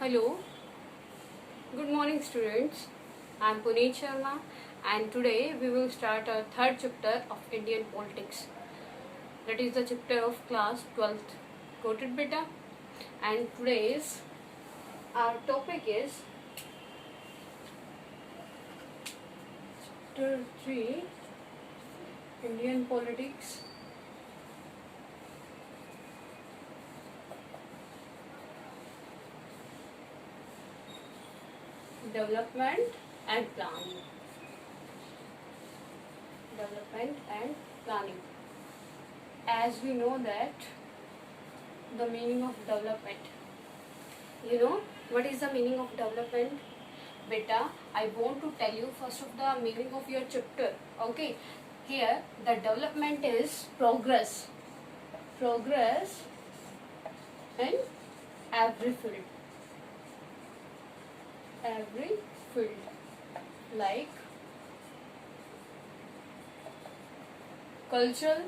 Hello, good morning students. I am Puneet Sharma and today we will start our third chapter of Indian politics. That is the chapter of class 12th. Got it beta? And today's our topic is chapter 3 Indian politics. Development and planning. Development and planning. As we know that the meaning of development. You know what is the meaning of development? Beta, I want to tell you first of the meaning of your chapter. Okay, here the development is progress. Progress in every field. Every field like cultural,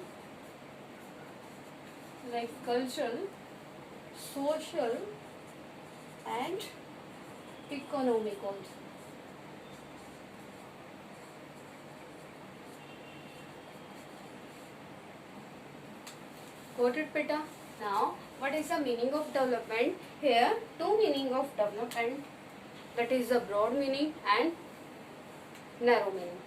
social and economic also. Got it beta? Now what is the meaning of development? Here two meaning of development, that is the broad meaning and narrow meaning.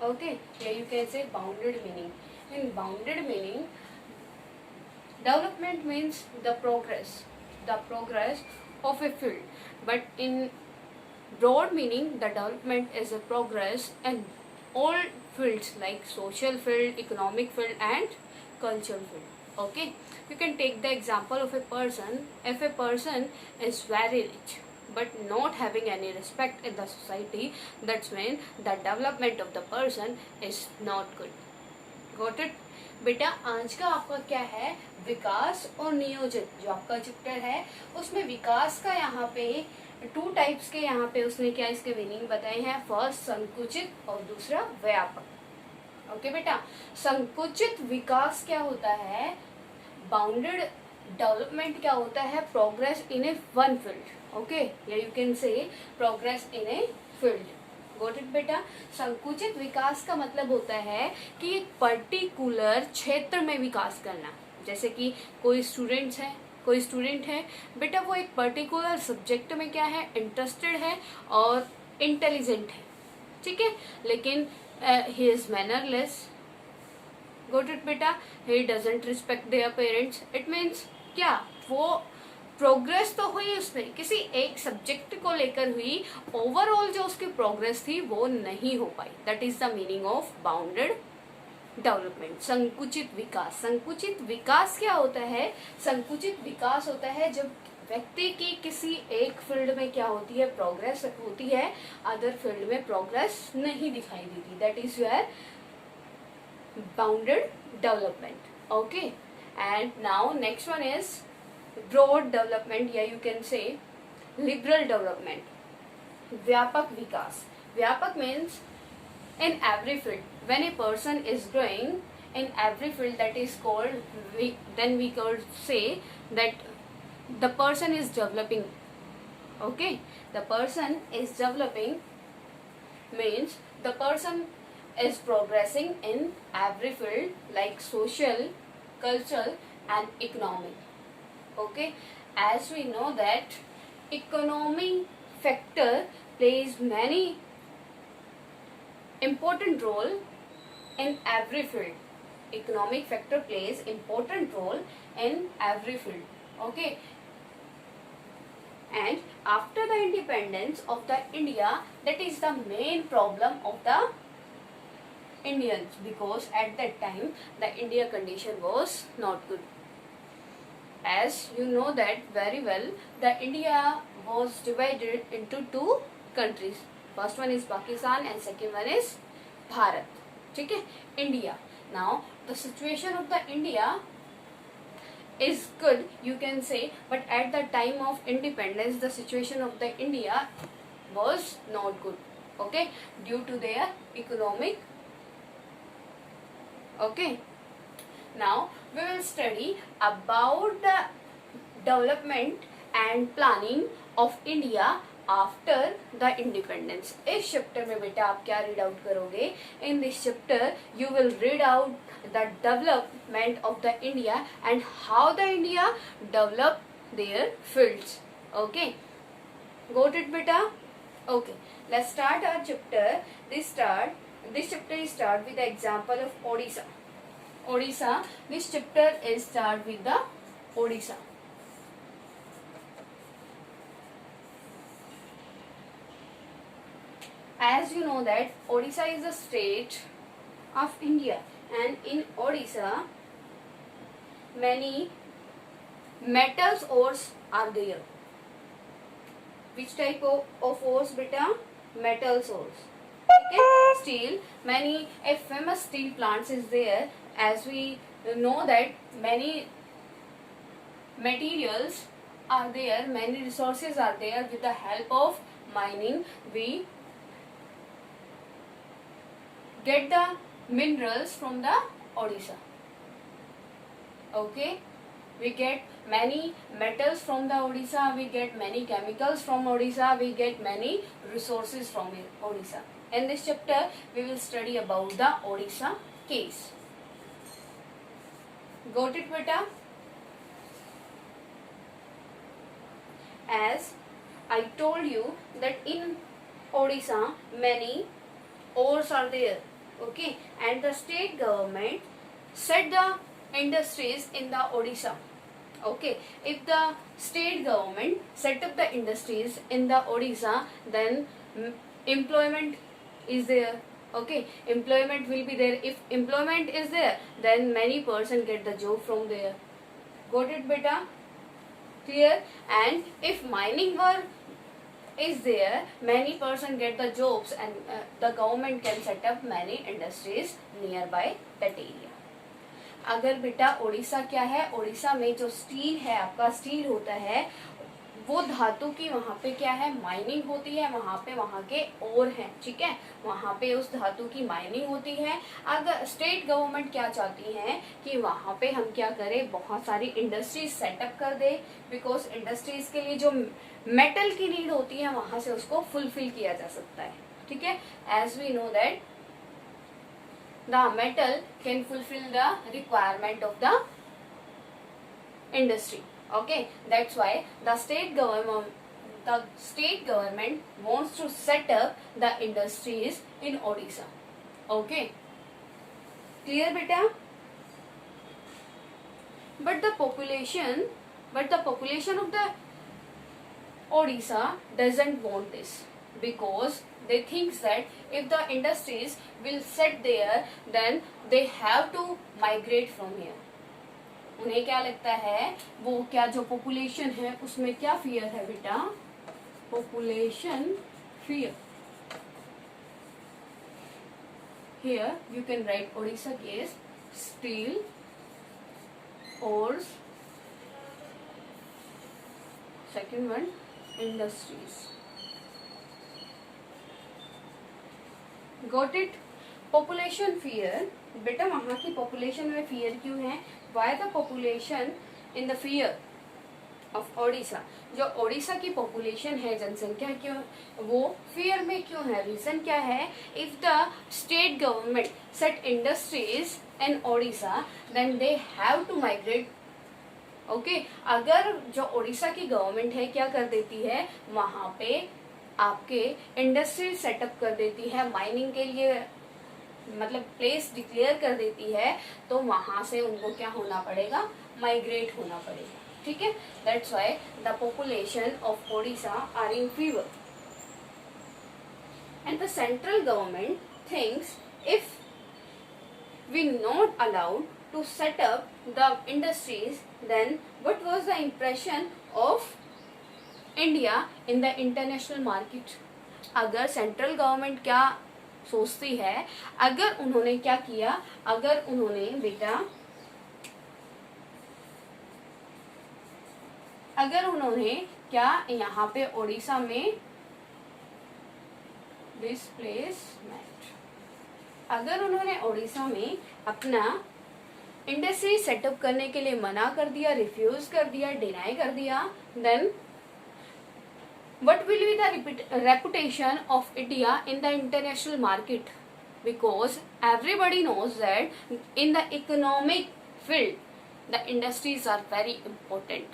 Okay, here you can say bounded meaning. In bounded meaning, development means the progress of a field. But in broad meaning, the development is a progress in all fields like social field, economic field and cultural field. Okay, you can take the example of a person. If a person is very rich but not having any respect in the society, that's when the development of the person is not good. Got it? बेटा आज का आपका क्या है, विकास और नियोजन. जो आपका चैप्टर है उसमें विकास का यहाँ पे टू टाइप्स के यहाँ पे उसने क्या इसके मीनिंग बताए हैं. फर्स्ट संकुचित और दूसरा व्यापक. ओके बेटा, संकुचित विकास क्या होता है, बाउंडेड डेवलपमेंट क्या होता है, progress in a one field. Okay, या you can say progress in a field. Got it बेटा. संकुचित विकास का मतलब होता है कि एक पर्टिकुलर क्षेत्र में विकास करना. जैसे कि कोई स्टूडेंट है बेटा, वो एक पर्टिकुलर सब्जेक्ट में क्या है, इंटरेस्टेड है और इंटेलिजेंट है. ठीक है, लेकिन he is mannerless. Got it बेटा. He doesn't respect their parents. It means क्या, वो प्रोग्रेस तो हुई उसमें किसी एक सब्जेक्ट को लेकर हुई, ओवरऑल जो उसकी प्रोग्रेस थी वो नहीं हो पाई. That is the meaning of bounded development. संकुचित विकास. संकुचित विकास क्या होता है, संकुचित विकास होता है जब व्यक्ति की किसी एक फील्ड में क्या होती है, प्रोग्रेस होती है, अदर फील्ड में प्रोग्रेस नहीं दिखाई देती. That is your bounded development. Okay, and now next one is broad development, या you can say liberal development. व्यापक विकास. व्यापक means in every field. When a person is growing in every field, that is called, then we could say that the person is developing. Okay, the person is developing means the person is progressing in every field like social, cultural and economic. Okay, as we know that economy factor plays many important role in every field. Economic factor plays important role in every field. Okay, and after the independence of the India, that is the main problem of the Indians, because at that time the India condition was not good. As you know that very well, the India was divided into two countries. First one is Pakistan and second one is Bharat. ठीक है, India. Now the situation of the India is good, you can say, but at the time of independence the situation of the India was not good. Okay, due to their economic. Okay, now we will study about the development and planning of India after the independence. इस chapter में बेटा आप क्या read out करोगे? In this chapter you will read out the development of the India and how the India develop their fields. Okay, got it beta? Okay, let's start our chapter. This chapter is start with the example of Odisha. This chapter is start with the Odisha. As you know that Odisha is a state of India, and in Odisha many metals ores are there. Which type of ores beta? Metals ores. Okay, steel, many a famous steel plants is there. As we know that many materials are there, many resources are there. With the help of mining we get the minerals from the Odisha. Okay, we get many metals from the Odisha, we get many chemicals from Odisha, we get many resources from Odisha. In this chapter we will study about the Odisha case. Got it beta? As I told you that in Odisha many ores are there. Okay, and the state government set the industries in the Odisha. Okay, if the state government set up the industries in the Odisha, then employment is there. Okay, employment will be there. If employment is there, then many person get the job from there. Got it beta? Clear? And if mining work is there, many person get the jobs, and the government can set up many industries nearby that area. अगर बेटा ओडिशा क्या है, ओडिशा में जो steel है, आपका steel होता है वो धातु की वहाँ पे क्या है, माइनिंग होती है, वहाँ पे वहाँ के ओर हैं, ठीक है, वहाँ पे उस धातु की माइनिंग होती है। अगर स्टेट गवर्नमेंट क्या चाहती है कि वहाँ पे हम क्या करें, बहुत सारी इंडस्ट्रीज सेटअप कर दे, बिकॉज इंडस्ट्रीज के लिए जो मेटल की नीड होती है वहाँ से उसको फुलफिल किया जा सकता है, ठीक है। As we know that the metal can fulfill the requirement of the industry. Okay, that's why the state government wants to set up the industries in Odisha. Okay, clear beta? But the population of the Odisha doesn't want this, because they think that if the industries will set there, then they have to migrate from here. उन्हें क्या लगता है, वो क्या जो population है उसमें क्या फियर है बेटा, population fear. Here you can write Odisha case, steel ores, second one industries. Got it? Population fear. बेटा वहाँ की पॉपुलेशन में फियर क्यों है? Why the population in the fear of Odisha? जो ओडिशा की पॉपुलेशन है, जनसंख्या क्यों वो फियर में क्यों है? रीजन क्या है? If the state government set industries in Odisha, then they have to migrate. Okay, अगर जो ओडिशा की गवर्नमेंट है क्या कर देती है, वहाँ पे आपके इंडस्ट्री सेटअप कर देती है, माइनिंग के लिए मतलब प्लेस डिक्लेयर कर देती है, तो वहां से उनको क्या होना पड़ेगा, माइग्रेट होना पड़ेगा, ठीक है। That's why the population of Odisha are in fever, and the central government thinks if we not allowed to set up the industries, then what was the impression of India in the international market. अगर central government क्या सोचती है, अगर उन्होंने क्या किया, अगर उन्होंने बेटा अगर उन्होंने क्या यहाँ पे ओडिशा में डिस्प्लेसमेंट, अगर उन्होंने ओडिशा में अपना इंडस्ट्री सेटअप करने के लिए मना कर दिया, रिफ्यूज कर दिया, डिनाई कर दिया, then what will be the reputation of India in the international market? Because everybody knows that in the economic field the industries are very important,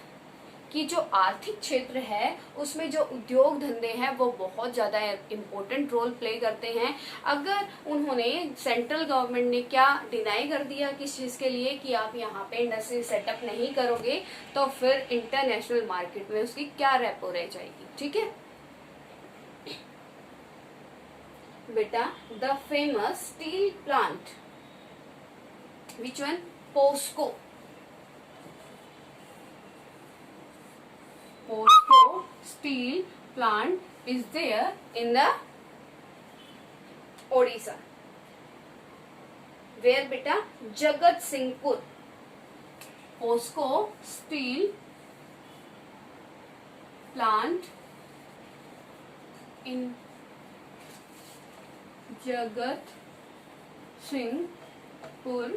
कि जो आर्थिक क्षेत्र है उसमें जो उद्योग धंधे हैं वो बहुत ज़्यादा इम्पोर्टेंट रोल प्ले करते हैं. अगर उन्होंने सेंट्रल गवर्नमेंट ने क्या डिनाई कर दिया किस चीज़ के लिए कि आप यहाँ पे इंडस्ट्री सेटअप नहीं करोगे, तो फिर इंटरनेशनल मार्केट में उसकी क्या रेपो रह जाएगी. ठीक है बेटा, the famous steel plant, which one? POSCO. POSCO steel plant is there in the Odisha. Where beta? Jagatsinghpur. POSCO steel plant in Jagatsinghpur,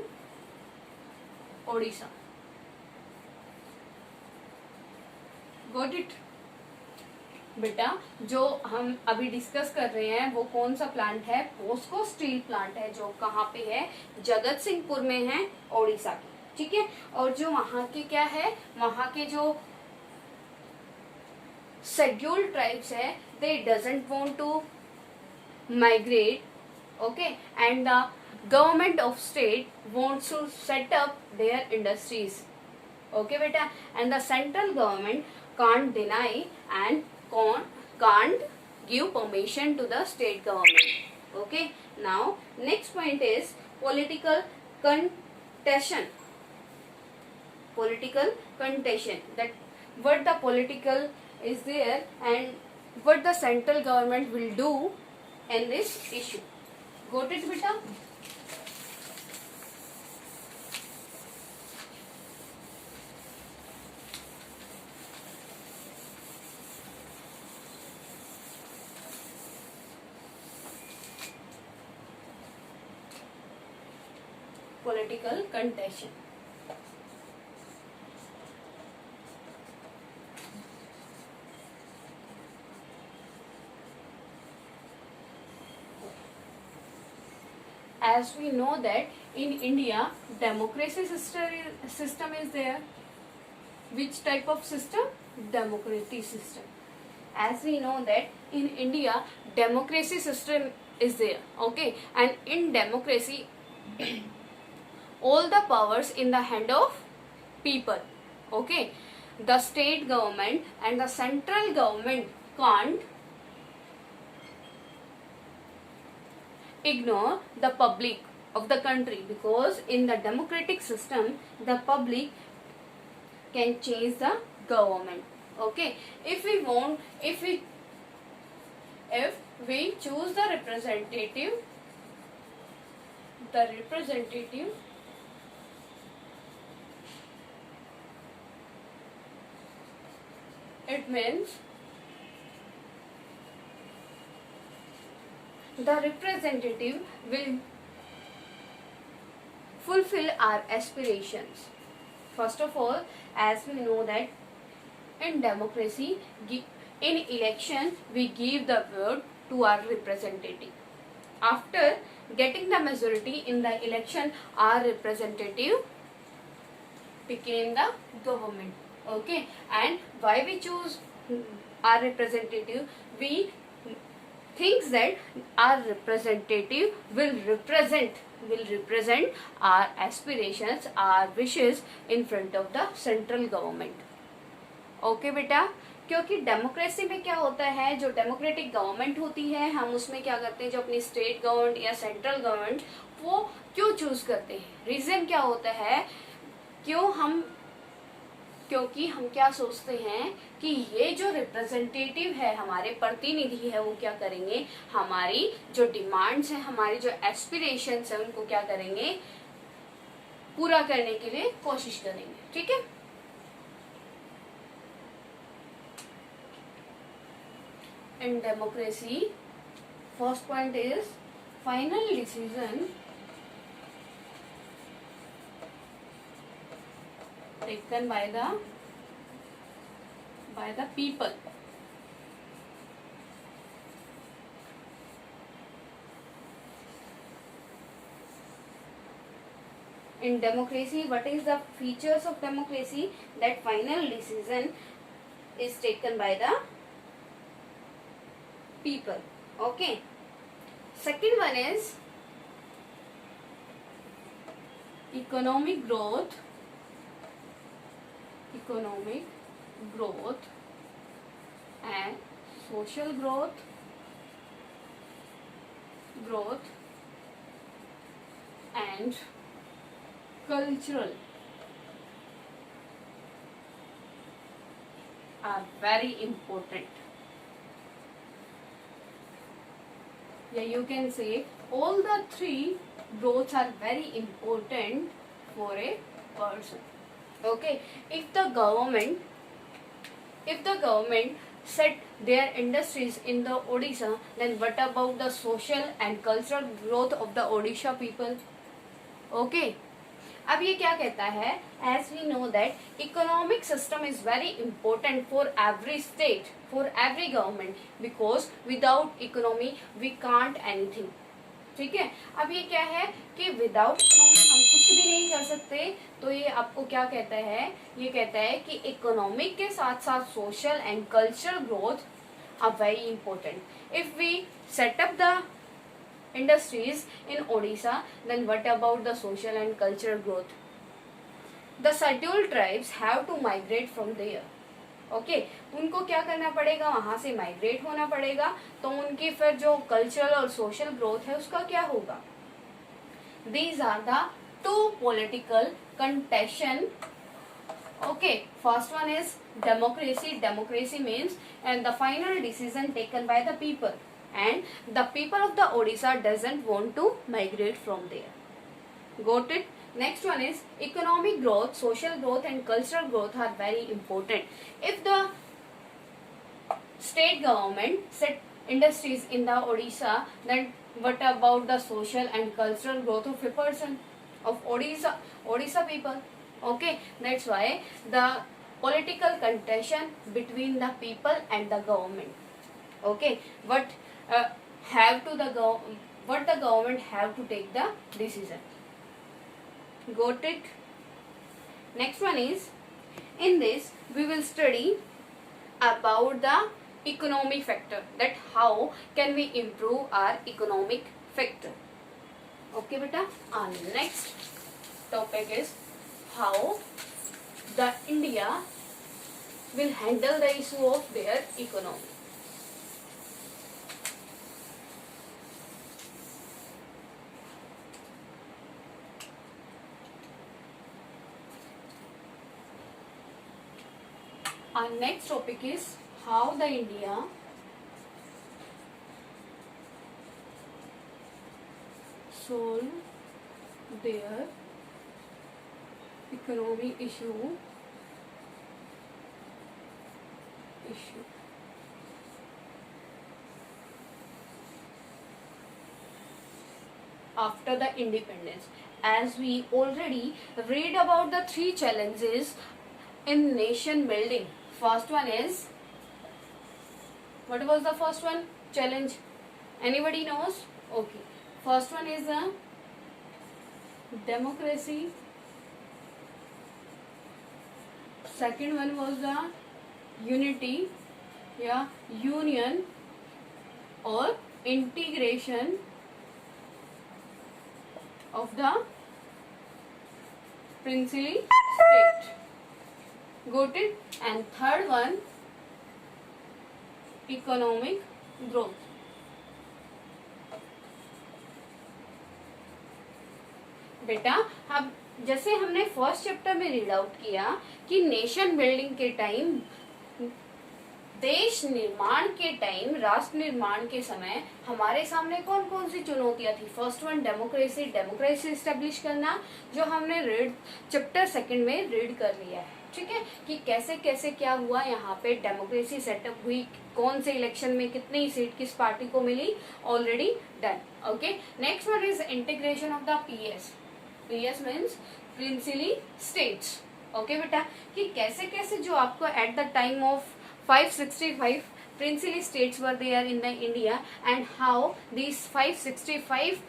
Odisha. Got it? बेटा, जो हम अभी डिस्कस कर रहे हैं वो कौन सा प्लांट है? पोस्को स्टील प्लांट है, जो कहाँ पे है? जगत सिंहपुर में है, ओडिशा की. ठीक है. और जो वहाँ के क्या है, वहाँ के जो शेड्यूल्ड ट्राइब्स है, they doesn't want to migrate. Okay. And the government of state wants to set up their industries. Okay बेटा. And the central government can't deny and can't give permission to the state government. Okay. Now next point is political contention. Political contention, that what the political is there and what the central government will do in this issue. Got it beta? Political contention. As we know that in India democracy system is there. Which type of system? Democratic system. As we know that in India democracy system is there. Okay. And in democracy all the powers in the hand of people. Okay. The state government and the central government can't ignore the public of the country, because in the democratic system the public can change the government. Okay. If we choose the representative, it means the representative will fulfill our aspirations. First of all, as we know that in democracy, in election we give the vote to our representative. After getting the majority in the election, our representative became the government. Okay. And why we choose our representative? We think that our representative will represent our aspirations, our wishes in front of the central government. Okay बेटा. क्योंकि democracy में क्या होता है, जो democratic government होती है, हम उसमें क्या करते हैं, जो अपनी स्टेट गवर्नमेंट या सेंट्रल गवर्नमेंट, वो क्यों चूज करते हैं? रीजन क्या होता है? क्योंकि हम क्या सोचते हैं कि ये जो रिप्रेजेंटेटिव है, हमारे प्रतिनिधि है, वो क्या करेंगे, हमारी जो डिमांड्स है, हमारी जो एस्पिरेशंस है, उनको क्या करेंगे, पूरा करने के लिए कोशिश करेंगे. ठीक है. In democracy, first point is final decision taken by the people. in democracy, what is the features of democracy? That final decision is taken by the people. Okay. Second one is economic growth and social growth and cultural are very important. Yeah, you can say all the three growths are very important for a person. Okay, if the government set their industries in the Odisha, then what about the social and cultural growth of the Odisha people? Okay. अब ये क्या कहता है, as we know that economic system is very important for every state, for every government, because without economy we can't anything. ठीक है. अब ये क्या है कि विदाउट इकोनॉमी हम कुछ भी नहीं कर सकते. तो ये आपको क्या कहता है, ये कहता है कि इकोनॉमिक के साथ साथ social and cultural growth are very important. If we set up the industries in Odisha, then what about the social and cultural growth? The scheduled tribes have to migrate from there. Okay, उनको क्या करना पड़ेगा, वहां से migrate होना पड़ेगा. तो उनकी फिर जो कल्चरल और सोशल ग्रोथ है उसका क्या होगा? These are the two political contention. Okay, first one is democracy. Democracy means and the final decision taken by the people. And the people of the Odisha doesn't want to migrate from there. Got it? Next one is economic growth, social growth and cultural growth are very important. If the state government set industries in the Odisha, then what about the social and cultural growth of a person, of Odisha people? Okay, that's why the political contention between the people and the government. Okay, what the government have to take the decision. Got it? Next one is, in this we will study about the economic factor, that how can we improve our economic factor. Okay beta. Our next topic is how the India will handle the issue of their economy. Our next topic is how the India solve their economic issue. After the independence, as we already read about the three challenges in nation building. First one is, what was the first one challenge? Anybody knows? Okay, first one is the democracy. Second one was the unity, union or integration of the princely state. Got it? And third one, economic growth. बेटा, अब जैसे हमने first chapter में read out किया कि nation building के time, देश निर्माण के टाइम, राष्ट्र निर्माण के समय हमारे सामने कौन कौन सी चुनौतियां थी. फर्स्ट वन डेमोक्रेसी एस्टेब्लिश करना, जो हमने रीड चैप्टर सेकंड में रीड कर लिया है. ठीक है, कि कैसे कैसे क्या हुआ, यहाँ पे डेमोक्रेसी सेटअप हुई, कौन से इलेक्शन में कितनी सीट किस पार्टी को मिली, already done. Okay, next one is integration of the PS means princely states. Okay बेटा, कि कैसे कैसे जो आपको at the time of 565 princely states were there in the India, and how these 565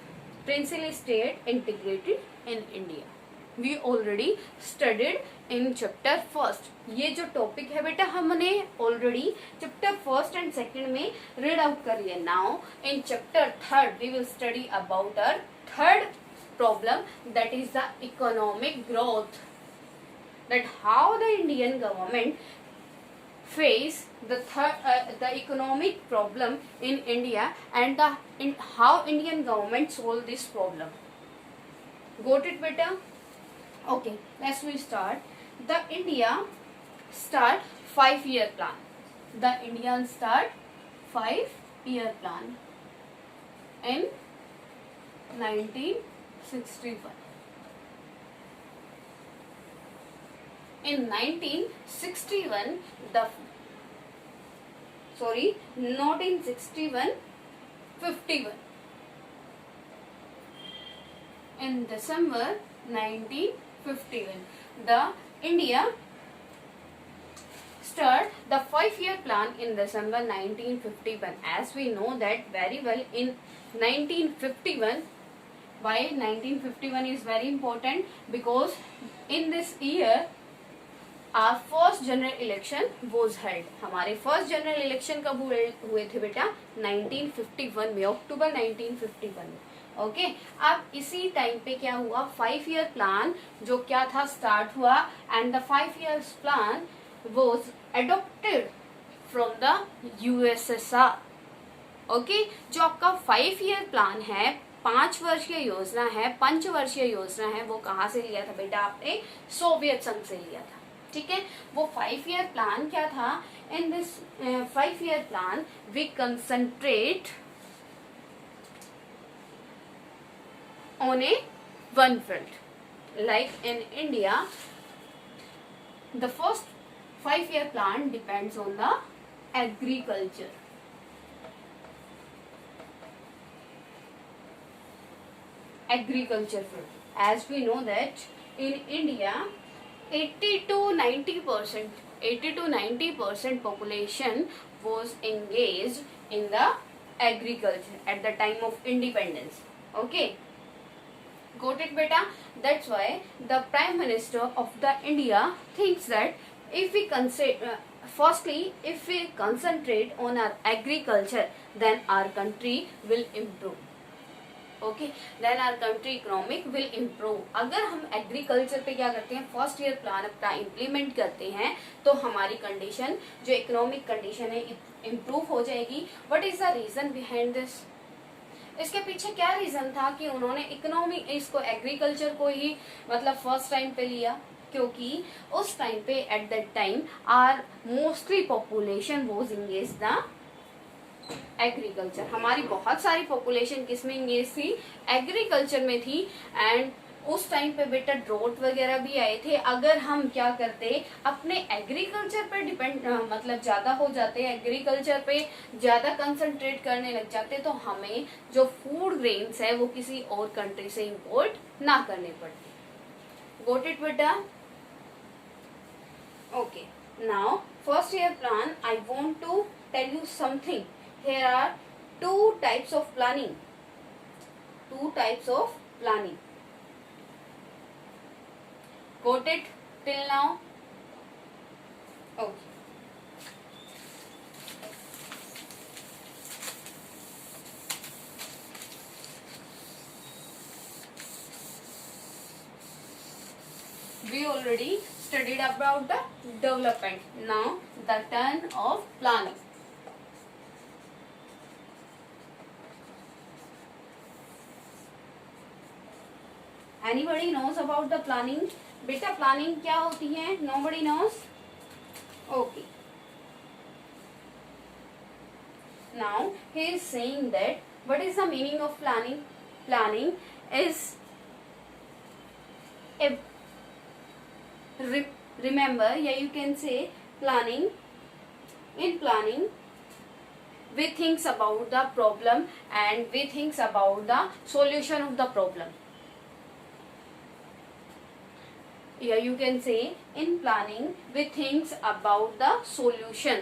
princely state integrated in India. We already studied in chapter first. ये जो topic है बेटा हमने already chapter first and second में read out कर लिया। Now in chapter third we will study about our third problem, that is the economic growth, that how the Indian government face the economic problem in India and how Indian government solve this problem. Got it beta? Okay, let's we start. The India start 5-year plan. The Indian start 5-year plan in 1961. In 1961, not in 61, 51. In December 1951, the India start the 5-year plan in December 1951. As we know that very well, in 1951, why 1951 is very important, because in this year our first general election was held. हमारे first general election कब हुए थे बेटा? 1951 में, अक्टूबर 1951 में। Okay, अब इसी time पे क्या हुआ, 5-year प्लान जो क्या था स्टार्ट हुआ, and the 5 years plan was adopted from the USSR. Okay, जो आपका 5-year प्लान है, 5 वर्षीय योजना है, पंचवर्षीय योजना है, वो कहाँ से लिया था बेटा? आपने सोवियत संघ से लिया था। ठीक है, वो 5-year प्लान क्या था? In this 5-year plan we concentrate on a one field, like in India the first 5-year plan depends on the agriculture. Agriculture field. As we know that in India 80 to 90% population was engaged in the agriculture at the time of independence. Okay, got it beta? That's why the Prime Minister of the India thinks that if we concentrate on our agriculture, then our country will improve. Okay, then our country economic will improve. अगर हम agriculture पे क्या करते हैं, 1st year plan अपना implement करते हैं, तो हमारी कंडीशन जो इकोनॉमिक कंडीशन है इम्प्रूव हो जाएगी। What is the reason behind this? इसके पीछे क्या रीजन था कि उन्होंने इकोनॉमिक इसको एग्रीकल्चर को ही मतलब फर्स्ट टाइम पे लिया? क्योंकि उस टाइम पे at that time our mostly population was engage the agriculture. हमारी बहुत सारी पॉपुलेशन किस में इंगेज थी? एग्रीकल्चर में थी। एंड उस टाइम पे बेटा ड्रॉट वगैरह भी आए थे। अगर हम क्या करते, अपने एग्रीकल्चर पे डिपेंड मतलब ज्यादा हो जाते, एग्रीकल्चर पे ज्यादा कंसंट्रेट करने लग जाते, तो हमें जो फूड ग्रेन्स है वो किसी और कंट्री से इंपोर्ट ना करने पड़ते। गोट इट बेटा? Okay, now 1st year plan, I want to tell you something. Here are 2 types of planning. 2 types of planning. Got it till now? Okay. We already studied about the development. Now the turn of planning. Anybody knows about the planning? बेटा planning क्या होती है? Nobody knows? Okay. Now he is saying that what is the meaning of planning? Planning is a remember, yeah, you can say planning. In planning we think about the problem and we think about the solution of the problem. Yeah, you can say in planning we think about the solution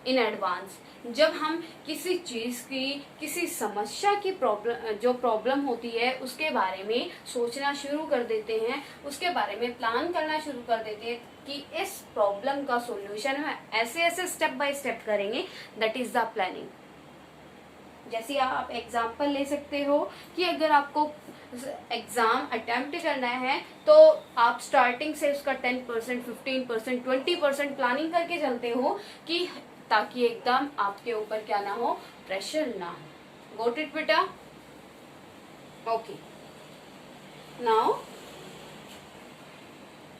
in advance. जब हम किसी चीज की, किसी समस्या की problem होती है उसके बारे में सोचना शुरू कर देते हैं, उसके बारे में प्लान करना शुरू कर देते हैं कि इस प्रॉब्लम का सॉल्यूशन हम ऐसे ऐसे स्टेप बाय स्टेप करेंगे, दैट इज द प्लानिंग। जैसे आप एग्जाम्पल ले सकते हो कि अगर आपको एग्जाम अटेम्प्ट करना है तो आप स्टार्टिंग से उसका 10%, 15%, 20% प्लानिंग करके चलते हो कि ताकि एकदम आपके ऊपर क्या ना हो, प्रेशर ना हो। गॉट इट बेटा? Okay, now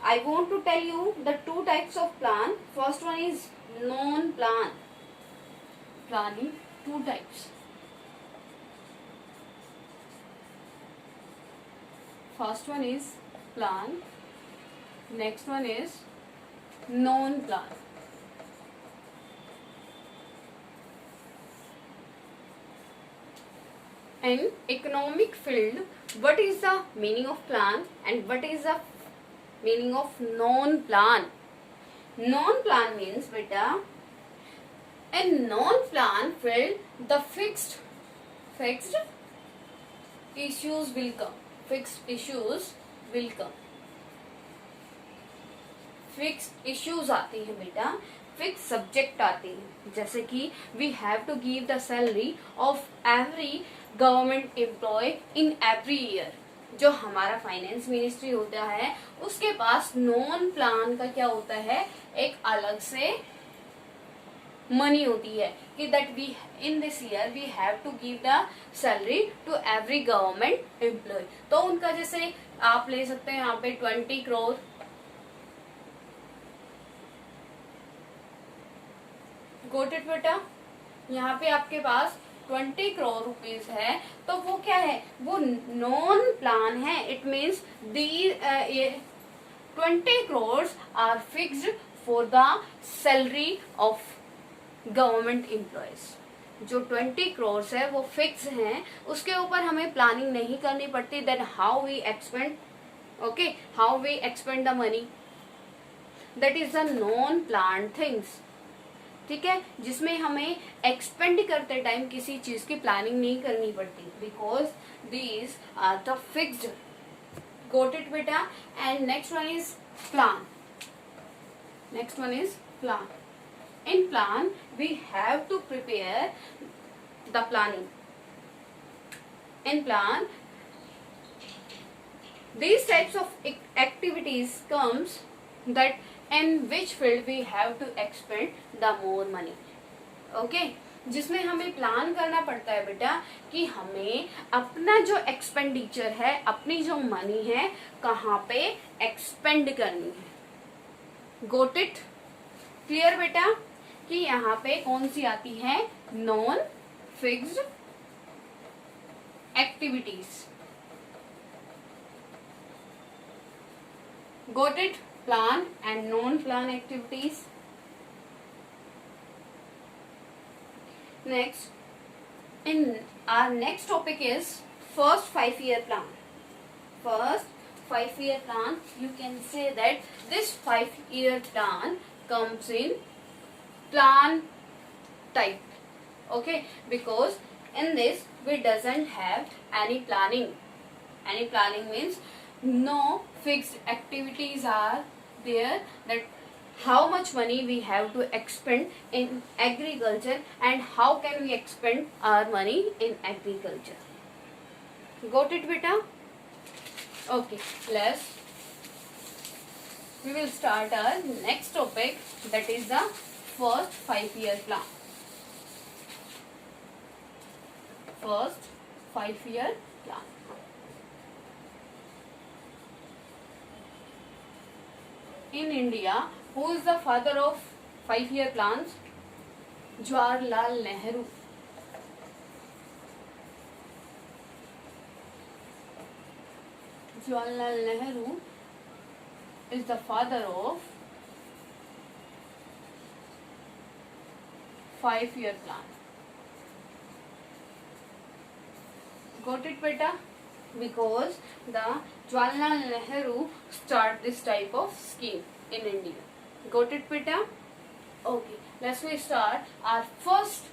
I want to tell you the two types of plan. First one is non-plan planning. Two types. First one is plan. Next one is non-plan. In economic field, what is the meaning of plan and what is the meaning of non-plan? Non-plan means beta, in non-plan field the fixed issues will come. Fixed issues will come. Fixed issues आते हैं बेटा, fix subject आते हैं, जैसे कि we have to give the salary of every government employee in every year. जो हमारा finance ministry होता है उसके पास नॉन प्लान का क्या होता है, एक अलग से मनी होती है कि that we in this year we have to give the salary to every government employee. तो उनका जैसे आप ले सकते हैं यहाँ पे 20 करोड़, गोट इट बेटा, यहाँ पे आपके पास 20 करोड़ रुपीज है, तो वो क्या है, वो नॉन प्लान है। It means the 20 crore are fixed for the salary of government employees. जो 20 करोड़ है वो फिक्स हैं, उसके ऊपर हमें प्लानिंग नहीं करनी पड़ती। Then how we expend, okay, how we expend the money, that is the non plan things. ठीक है, जिसमें हमें एक्सपेंड करते टाइम किसी चीज की प्लानिंग नहीं करनी पड़ती, because these are the fixed. Got it बेटा? And next one is plan. Next one is plan. In plan we have to prepare the planning. In plan these types of activities comes that in which field we have to expend the more money. okay, जिसमें हमें plan करना पड़ता है बेटा कि हमें अपना जो एक्सपेंडिचर है, अपनी जो मनी है, कहाँ पे एक्सपेंड करनी है। Got it? क्लियर बेटा कि यहाँ पे कौन सी आती है, non fixed activities. Got it? Plan and non-plan activities. Next, in our next topic is first 5-year plan. First 5-year plan, you can say that this 5-year plan comes in plan type. Okay, because in this we doesn't have any planning. Any planning means no fixed activities are there, that how much money we have to expend in agriculture and how can we expend our money in agriculture. Got it beta? Okay, we will start our next topic, that is the first 5-year plan. First 5-year plan. In India, who is the father of 5-year plans? Jawaharlal Nehru. Jawaharlal Nehru is the father of 5-year plan. Got it beta? Because the Jawaharlal Nehru start this type of scheme in India. Got it beta? Okay, let's we start our first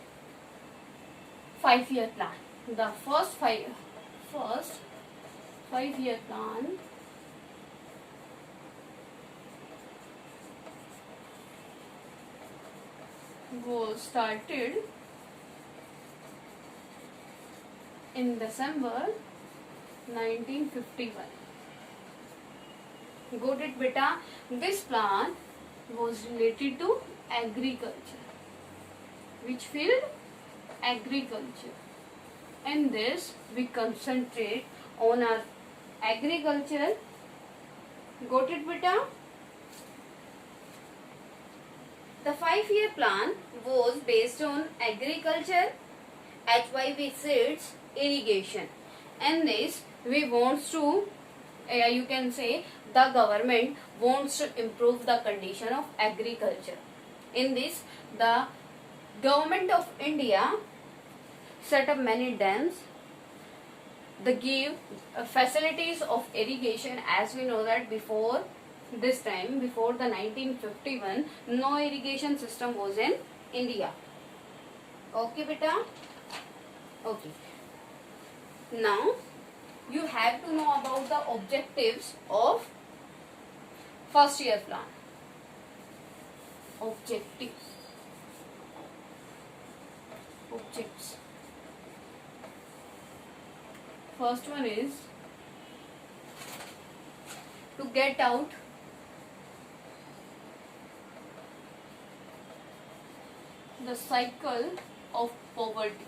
5 year plan. The first 5 year plan was started in December 1951. Got it, beta? This plan was related to agriculture. Which field? Agriculture. In this, we concentrate on our agriculture. Got it, beta? The 5 year plan was based on agriculture, HYV seeds, irrigation. And this, we want to, you can say, the government wants to improve the condition of agriculture. In this, the government of India set up many dams. They give facilities of irrigation. As we know that before this time, before the 1951, no irrigation system was in India. Okay, beta? Okay. Now, you have to know about the objectives of first year plan. Objects. First one is to get out the cycle of poverty.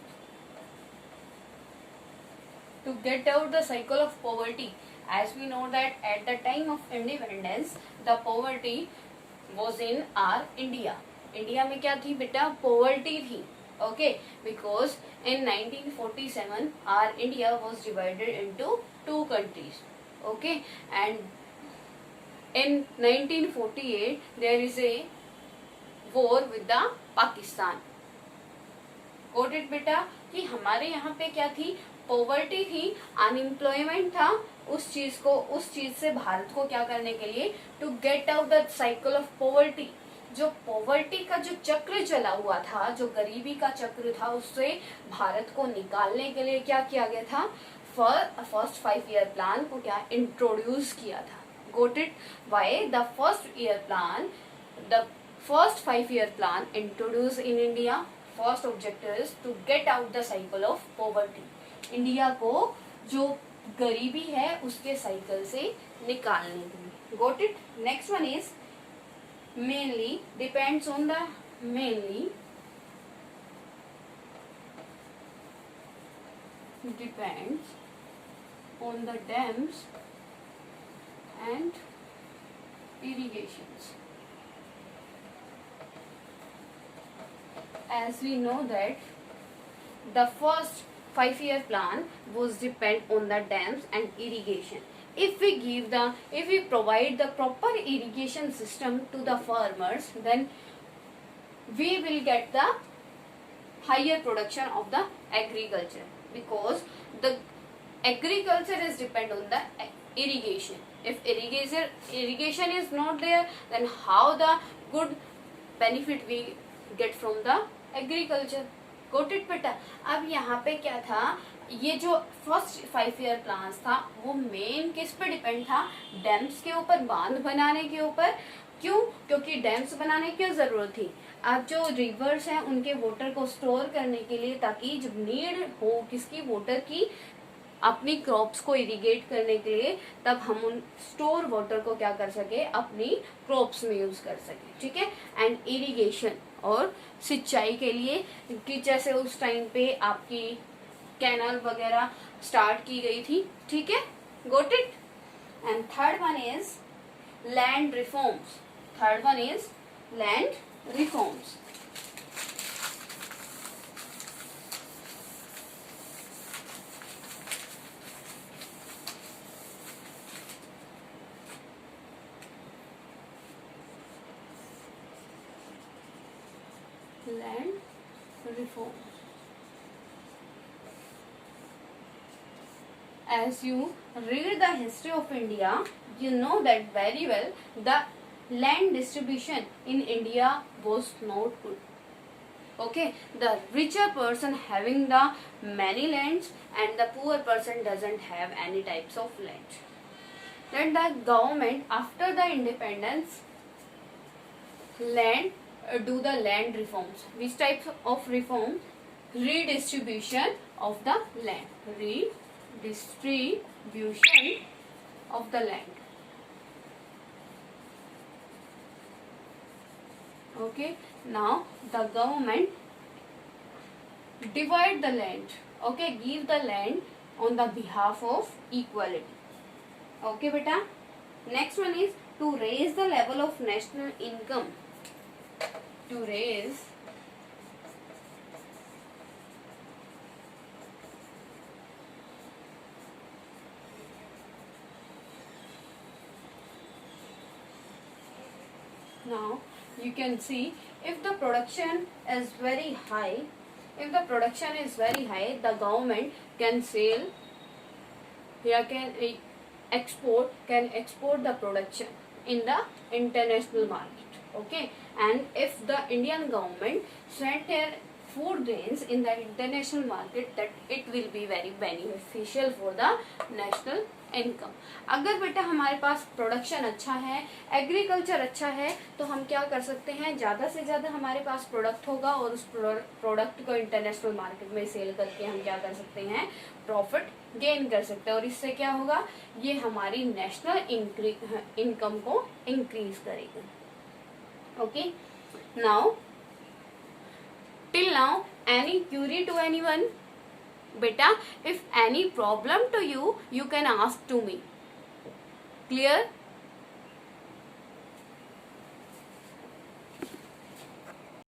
To get out the cycle of poverty, as we know that at the time of independence, the poverty was in our India. India में क्या थी बेटा? Poverty थी. Okay, because in 1947 our India was divided into two countries. Okay, and in 1948 there is a war with the Pakistan. Got it बेटा? कि हमारे यहाँ पे क्या थी? पॉवर्टी थी, अनएम्प्लॉयमेंट था. उस चीज से भारत को क्या करने के लिए, to get out the cycle of poverty. जो पॉवर्टी का जो चक्र चला हुआ था, जो गरीबी का चक्र था, उससे भारत को निकालने के लिए क्या किया गया था? फर्स्ट 5 ईयर प्लान को क्या इंट्रोड्यूस किया था. Got it? Why the first 5 year plan introduce in India. First objective is to get out the cycle of poverty. India को जो गरीबी है उसके साइकिल से निकालने के लिए. Got it? Next one is mainly depends on the dams and irrigations. As we know that the first 5 year plan was depend on the dams and irrigation. If we provide the proper irrigation system to the farmers, then we will get the higher production of the agriculture, because the agriculture is depend on the irrigation. If irrigation is not there, then how the good benefit we get from the agriculture. Got it बेटा? अब यहाँ पे क्या था, ये जो first 5 year plan था वो मेन किस पे डिपेंड था? डैम्स के ऊपर, बांध बनाने के ऊपर. क्यों? क्योंकि डैम्स बनाने की जरूरत थी. अब जो रिवर्स हैं उनके वाटर को स्टोर करने के लिए, ताकि जब नीड हो किसकी, वाटर की, अपनी क्रॉप्स को इरिगेट करने के लिए, तब हम उन स्टोर वाटर को क्या कर सके, अपनी क्रॉप्स में यूज कर सके. ठीक है. एंड इरिगेशन और सिंचाई के लिए, कि जैसे उस टाइम पे आपकी कैनल वगैरह स्टार्ट की गई थी. ठीक है. Got it? And third one is land reforms. As you read the history of India, you know that very well the land distribution in India was not good. Okay, the richer person having the many lands and the poor person doesn't have any types of land. Then the government after the independence do the land reforms. Which types of reform? Redistribution of the land. Redistribution of the land. Okay, now the government divide the land. Okay, give the land on the behalf of equality. Okay beta. Next one is to raise the level of national income. To raise now you can see if the production is very high, the government can sell here can export the production in the international market. Okay, and if the Indian government send their food grains in the international market, that it will be very beneficial for the national income. अगर बेटा हमारे पास production अच्छा है, agriculture अच्छा है, तो हम क्या कर सकते हैं, ज़्यादा से ज़्यादा हमारे पास प्रोडक्ट होगा और उस प्रोडक्ट को इंटरनेशनल मार्केट में सेल करके हम क्या कर सकते हैं, प्रॉफिट गेन कर सकते हैं. और इससे क्या होगा, ये हमारी नेशनल इनकम को इंक्रीज करेगी. Okay, now till now any query to anyone? Beta, if any problem to you, you can ask to me. Clear?